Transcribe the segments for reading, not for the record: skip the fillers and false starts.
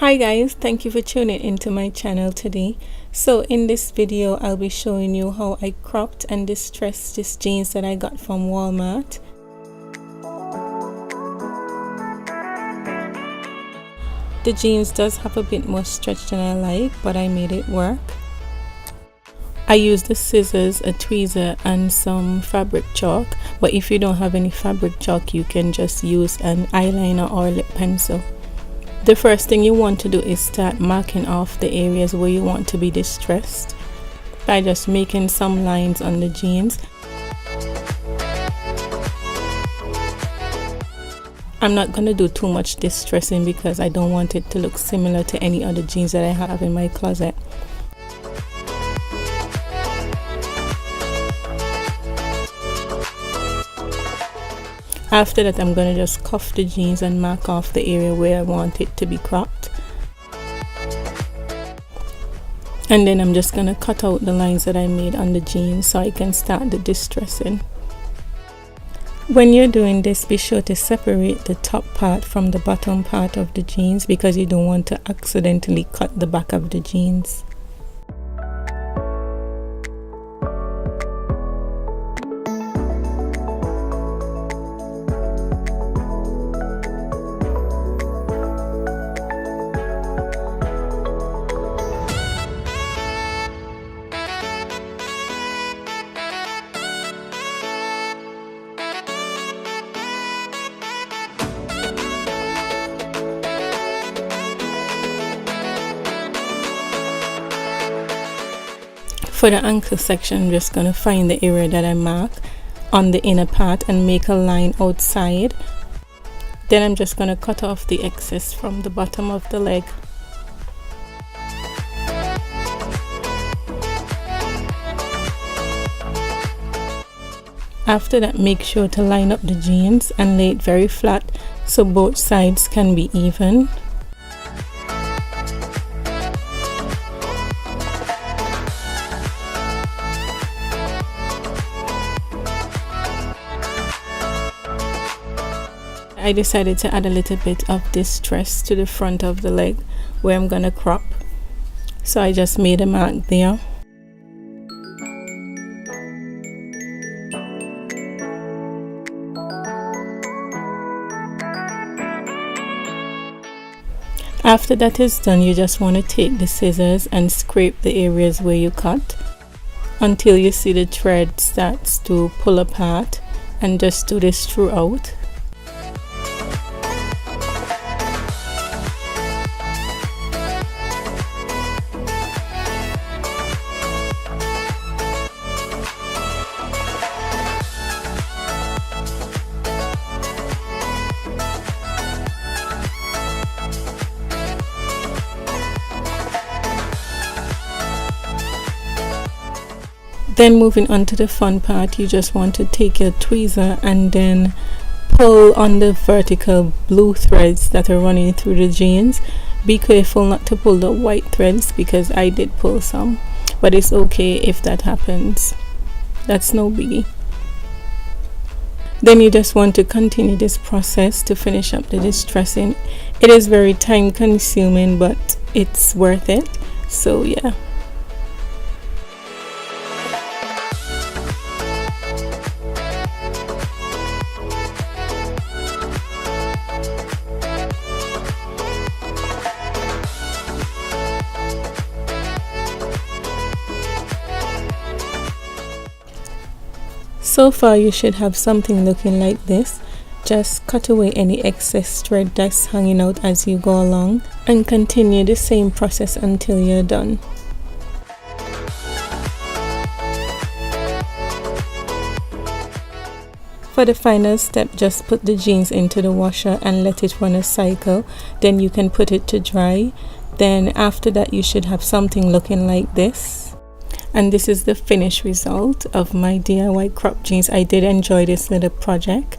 Hi guys, thank you for tuning into my channel today. So in this video I'll be showing you how I cropped and distressed this jeans that I got from Walmart. The jeans does have a bit more stretch than I like, but I made it work. I used the scissors, a tweezer and some fabric chalk, but if you don't have any fabric chalk you can just use an eyeliner or lip pencil. The first thing you want to do is start marking off the areas where you want to be distressed by just making some lines on the jeans. I'm not going to do too much distressing because I don't want it to look similar to any other jeans that I have in my closet. After that, I'm going to just cuff the jeans and mark off the area where I want it to be cropped. And then I'm just going to cut out the lines that I made on the jeans so I can start the distressing. When you're doing this, be sure to separate the top part from the bottom part of the jeans because you don't want to accidentally cut the back of the jeans. For the ankle section, I'm just going to find the area that I mark on the inner part and make a line outside. Then I'm just going to cut off the excess from the bottom of the leg. After that, make sure to line up the jeans and lay it very flat so both sides can be even. I decided to add a little bit of distress to the front of the leg where I'm gonna crop. So I just made a mark there. After that is done, you just want to take the scissors and scrape the areas where you cut until you see the thread starts to pull apart, and just do this throughout. Then moving on to the fun part, you just want to take your tweezer and then pull on the vertical blue threads that are running through the jeans. Be careful not to pull the white threads because I did pull some, but it's okay if that happens. That's no biggie. Then you just want to continue this process to finish up the distressing. It is very time consuming, but it's worth it. So yeah. So far you should have something looking like this. Just cut away any excess thread that's hanging out as you go along and continue the same process until you're done. For the final step, just put the jeans into the washer and let it run a cycle. Then you can put it to dry. Then after that you should have something looking like this. And this is the finished result of my DIY crop jeans. I did enjoy this little project.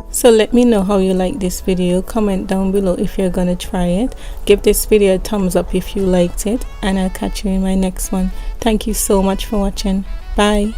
So let me know how you like this video. Comment down below if you're gonna try it. Give this video a thumbs up if you liked it, and I'll catch you in my next one. Thank you so much for watching. Bye.